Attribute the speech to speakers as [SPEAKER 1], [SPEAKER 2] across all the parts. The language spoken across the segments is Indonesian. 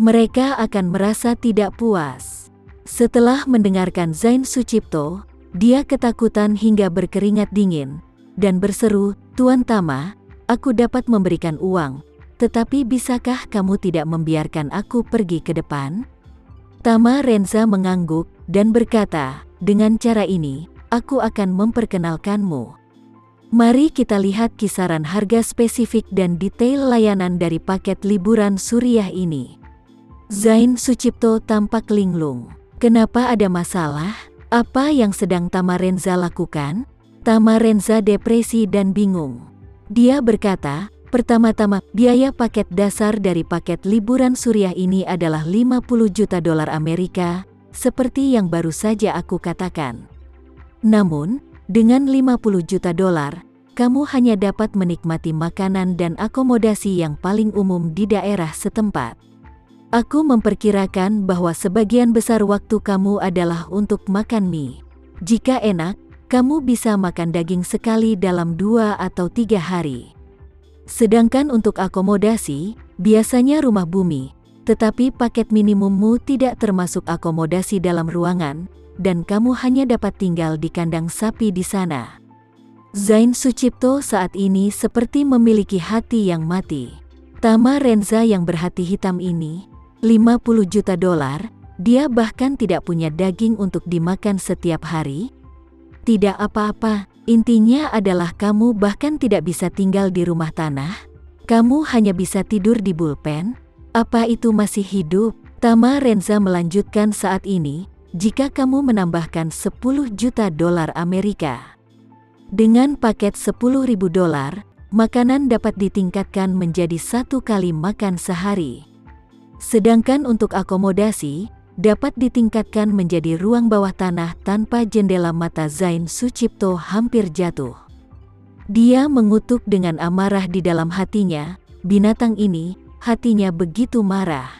[SPEAKER 1] mereka akan merasa tidak puas. Setelah mendengarkan Zain Sucipto, dia ketakutan hingga berkeringat dingin, dan berseru, "Tuan Tama, aku dapat memberikan uang, tetapi bisakah kamu tidak membiarkan aku pergi ke depan?" Tama Renza mengangguk, dan berkata, "Dengan cara ini, aku akan memperkenalkanmu. Mari kita lihat kisaran harga spesifik dan detail layanan dari paket liburan Suriah ini." Zain Sucipto tampak linglung. Kenapa ada masalah? Apa yang sedang Tama Renza lakukan? Tama Renza depresi dan bingung. Dia berkata, "Pertama-tama, biaya paket dasar dari paket liburan Suriah ini adalah 50 juta dolar Amerika, seperti yang baru saja aku katakan. Namun, dengan 50 juta dolar, kamu hanya dapat menikmati makanan dan akomodasi yang paling umum di daerah setempat. Aku memperkirakan bahwa sebagian besar waktu kamu adalah untuk makan mie. Jika enak, kamu bisa makan daging sekali dalam 2 atau 3 hari. Sedangkan untuk akomodasi, biasanya rumah bumi, tetapi paket minimummu tidak termasuk akomodasi dalam ruangan, dan kamu hanya dapat tinggal di kandang sapi di sana." Zain Sucipto saat ini seperti memiliki hati yang mati. Tama Renza yang berhati hitam ini, 50 juta dolar, dia bahkan tidak punya daging untuk dimakan setiap hari? Tidak apa-apa, intinya adalah kamu bahkan tidak bisa tinggal di rumah tanah. Kamu hanya bisa tidur di bulpen. Apa itu masih hidup? Tama Renza melanjutkan, "Saat ini, jika kamu menambahkan 10 juta dolar Amerika. Dengan paket 10.000 dolar, makanan dapat ditingkatkan menjadi 1 kali makan sehari. Sedangkan untuk akomodasi, dapat ditingkatkan menjadi ruang bawah tanah tanpa jendela." Mata Zain Sucipto hampir jatuh. Dia mengutuk dengan amarah di dalam hatinya, binatang ini, hatinya begitu marah.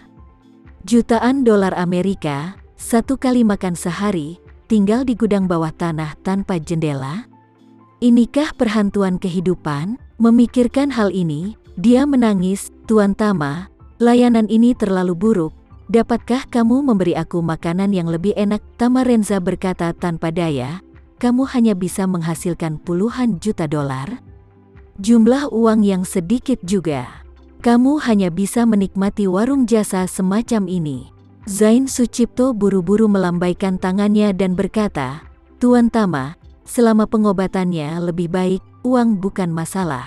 [SPEAKER 1] Jutaan dolar Amerika, 1 kali makan sehari, tinggal di gudang bawah tanah tanpa jendela? Inikah perhantuan kehidupan? Memikirkan hal ini, dia menangis, "Tuan Tama, layanan ini terlalu buruk. Dapatkah kamu memberi aku makanan yang lebih enak?" Tama Renza berkata tanpa daya, "Kamu hanya bisa menghasilkan puluhan juta dolar? Jumlah uang yang sedikit juga. Kamu hanya bisa menikmati warung jasa semacam ini." Zain Sucipto buru-buru melambaikan tangannya dan berkata, "Tuan Tama, selama pengobatannya lebih baik, uang bukan masalah."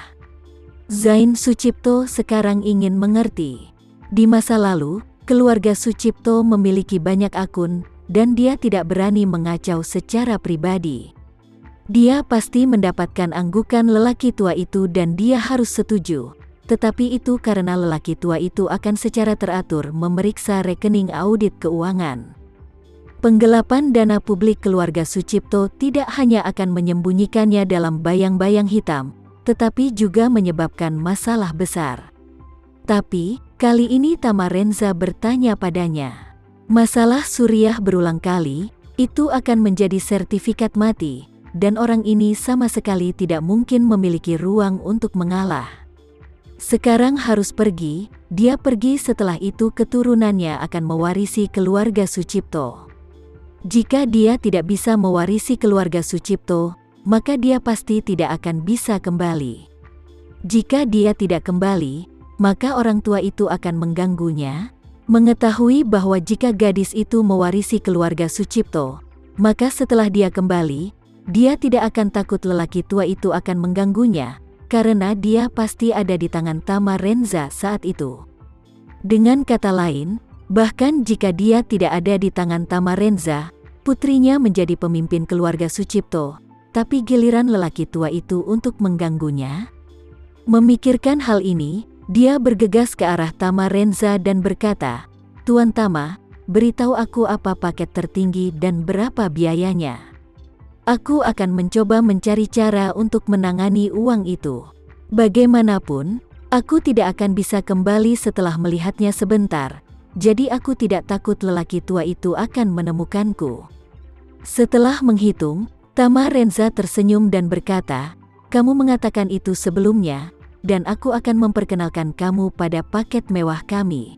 [SPEAKER 1] Zain Sucipto sekarang ingin mengerti. Di masa lalu, keluarga Sucipto memiliki banyak akun, dan dia tidak berani mengacau secara pribadi. Dia pasti mendapatkan anggukan lelaki tua itu dan dia harus setuju. Tetapi itu karena lelaki tua itu akan secara teratur memeriksa rekening audit keuangan. Penggelapan dana publik keluarga Sucipto tidak hanya akan menyembunyikannya dalam bayang-bayang hitam, tetapi juga menyebabkan masalah besar. Tapi, kali ini Tama Renza bertanya padanya. Masalah Suriah berulang kali, itu akan menjadi sertifikat mati, dan orang ini sama sekali tidak mungkin memiliki ruang untuk mengalah. Sekarang harus pergi, dia pergi, setelah itu keturunannya akan mewarisi keluarga Sucipto. Jika dia tidak bisa mewarisi keluarga Sucipto, maka dia pasti tidak akan bisa kembali. Jika dia tidak kembali, maka orang tua itu akan mengganggunya. Mengetahui bahwa jika gadis itu mewarisi keluarga Sucipto, maka setelah dia kembali, dia tidak akan takut lelaki tua itu akan mengganggunya, karena dia pasti ada di tangan Tama Renza saat itu. Dengan kata lain, bahkan jika dia tidak ada di tangan Tama Renza, putrinya menjadi pemimpin keluarga Sucipto, tapi giliran lelaki tua itu untuk mengganggunya. Memikirkan hal ini, dia bergegas ke arah Tama Renza dan berkata, "Tuan Tama, beritahu aku apa paket tertinggi dan berapa biayanya. Aku akan mencoba mencari cara untuk menangani uang itu. Bagaimanapun, aku tidak akan bisa kembali setelah melihatnya sebentar, jadi aku tidak takut lelaki tua itu akan menemukanku." Setelah menghitung, Tama Renza tersenyum dan berkata, "Kamu mengatakan itu sebelumnya, dan aku akan memperkenalkan kamu pada paket mewah kami.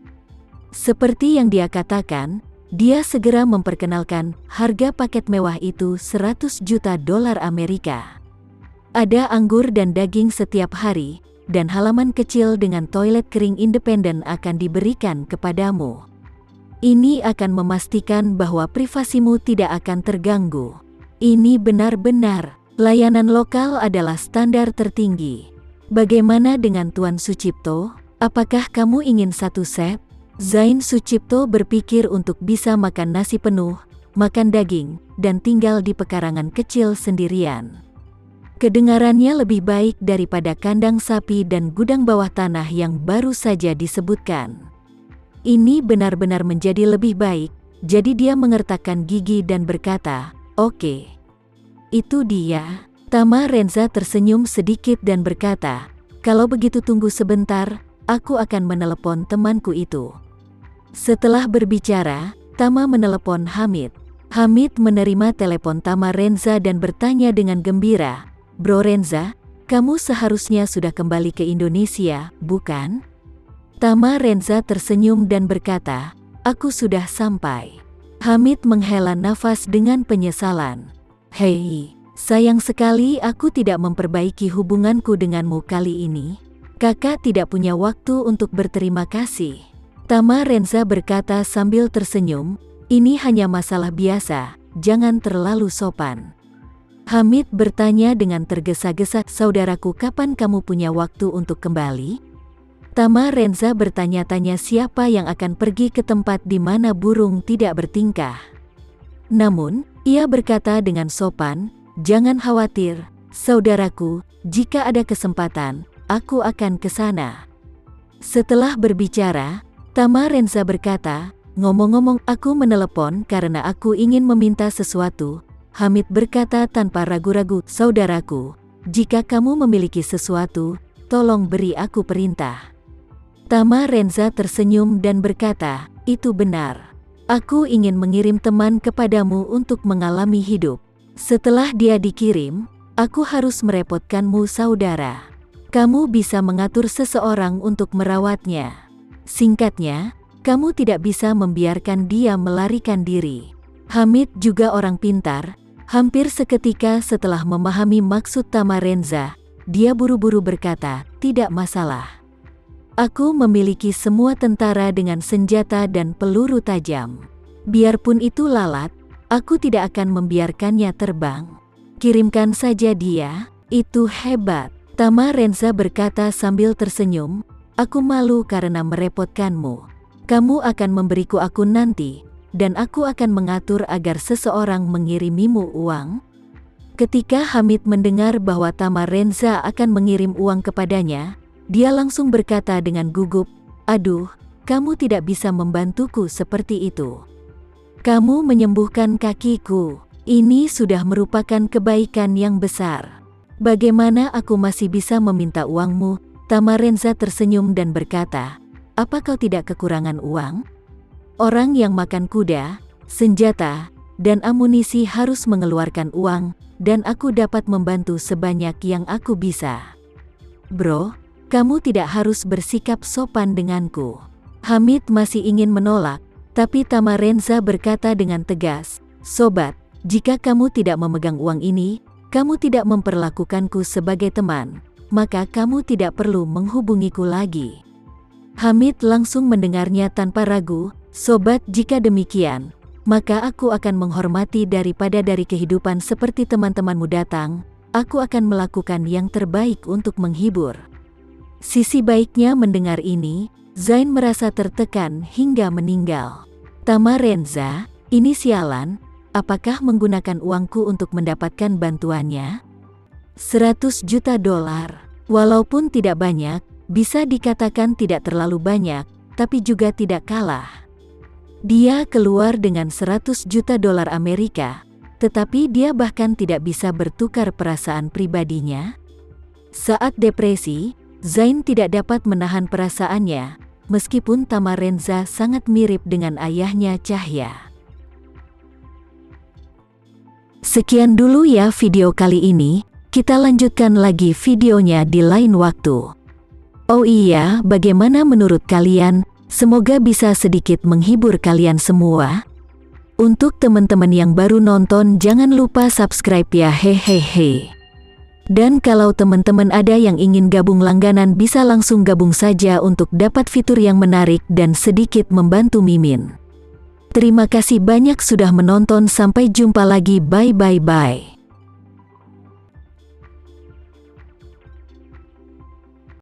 [SPEAKER 1] Seperti yang dia katakan, dia segera memperkenalkan harga paket mewah itu 100 juta dolar Amerika. Ada anggur dan daging setiap hari, dan halaman kecil dengan toilet kering independen akan diberikan kepadamu. Ini akan memastikan bahwa privasimu tidak akan terganggu. Ini benar-benar, layanan lokal adalah standar tertinggi. Bagaimana dengan Tuan Sucipto? Apakah kamu ingin satu set? Zain Sucipto berpikir untuk bisa makan nasi penuh, makan daging, dan tinggal di pekarangan kecil sendirian. Kedengarannya lebih baik daripada kandang sapi dan gudang bawah tanah yang baru saja disebutkan. Ini benar-benar menjadi lebih baik, jadi dia mengertakkan gigi dan berkata, "Oke. Itu dia." Tama Renza tersenyum sedikit dan berkata, "Kalau begitu tunggu sebentar, aku akan menelepon temanku itu." Setelah berbicara, Tama menelepon Hamid. Hamid menerima telepon Tama Renza dan bertanya dengan gembira, "Bro Renza, kamu seharusnya sudah kembali ke Indonesia, bukan?" Tama Renza tersenyum dan berkata, "Aku sudah sampai." Hamid menghela nafas dengan penyesalan. "Hei, sayang sekali aku tidak memperbaiki hubunganku denganmu kali ini. Kakak tidak punya waktu untuk berterima kasih." Tama Renza berkata sambil tersenyum, "Ini hanya masalah biasa, jangan terlalu sopan." Hamid bertanya dengan tergesa-gesa, "Saudaraku, kapan kamu punya waktu untuk kembali?" Tama Renza bertanya-tanya siapa yang akan pergi ke tempat di mana burung tidak bertingkah. Namun, ia berkata dengan sopan, "Jangan khawatir, saudaraku, jika ada kesempatan, aku akan ke sana." Setelah berbicara, Tama Renza berkata, "Ngomong-ngomong, aku menelepon karena aku ingin meminta sesuatu." Hamid berkata tanpa ragu-ragu, "Saudaraku, jika kamu memiliki sesuatu, tolong beri aku perintah." Tama Renza tersenyum dan berkata, "Itu benar. Aku ingin mengirim teman kepadamu untuk mengalami hidup. Setelah dia dikirim, aku harus merepotkanmu saudara. Kamu bisa mengatur seseorang untuk merawatnya. Singkatnya, kamu tidak bisa membiarkan dia melarikan diri." Hamid juga orang pintar. Hampir seketika setelah memahami maksud Tama Renza, dia buru-buru berkata, "Tidak masalah. Aku memiliki semua tentara dengan senjata dan peluru tajam. Biarpun itu lalat, aku tidak akan membiarkannya terbang. Kirimkan saja dia." "Itu hebat." Tama Renza berkata sambil tersenyum, "Aku malu karena merepotkanmu. Kamu akan memberiku akun nanti, dan aku akan mengatur agar seseorang mengirimimu uang." Ketika Hamid mendengar bahwa Tama Renza akan mengirim uang kepadanya, dia langsung berkata dengan gugup, "Aduh, kamu tidak bisa membantuku seperti itu. Kamu menyembuhkan kakiku. Ini sudah merupakan kebaikan yang besar. Bagaimana aku masih bisa meminta uangmu?" Tama Renza tersenyum dan berkata, "Apa kau tidak kekurangan uang? Orang yang makan kuda, senjata, dan amunisi harus mengeluarkan uang, dan aku dapat membantu sebanyak yang aku bisa. Bro, kamu tidak harus bersikap sopan denganku." Hamid masih ingin menolak, tapi Tama Renza berkata dengan tegas, "Sobat, jika kamu tidak memegang uang ini, kamu tidak memperlakukanku sebagai teman, maka kamu tidak perlu menghubungiku lagi." Hamid langsung mendengarnya tanpa ragu, "Sobat, jika demikian, maka aku akan menghormati daripada dari kehidupan seperti teman-temanmu datang, aku akan melakukan yang terbaik untuk menghibur." Sisi baiknya mendengar ini, Zain merasa tertekan hingga meninggal. "Tama Renza, ini sialan, apakah menggunakan uangku untuk mendapatkan bantuannya? 100 juta dolar. Walaupun tidak banyak, bisa dikatakan tidak terlalu banyak, tapi juga tidak kalah." Dia keluar dengan 100 juta dolar Amerika, tetapi dia bahkan tidak bisa bertukar perasaan pribadinya. Saat depresi, Zain tidak dapat menahan perasaannya, meskipun Tama Renza sangat mirip dengan ayahnya Cahya. Sekian dulu ya video kali ini. Kita lanjutkan lagi videonya di lain waktu. Oh iya, bagaimana menurut kalian? Semoga bisa sedikit menghibur kalian semua. Untuk teman-teman yang baru nonton, jangan lupa subscribe ya, hehehe. Dan kalau teman-teman ada yang ingin gabung langganan, bisa langsung gabung saja untuk dapat fitur yang menarik dan sedikit membantu Mimin. Terima kasih banyak sudah menonton, sampai jumpa lagi, bye bye bye.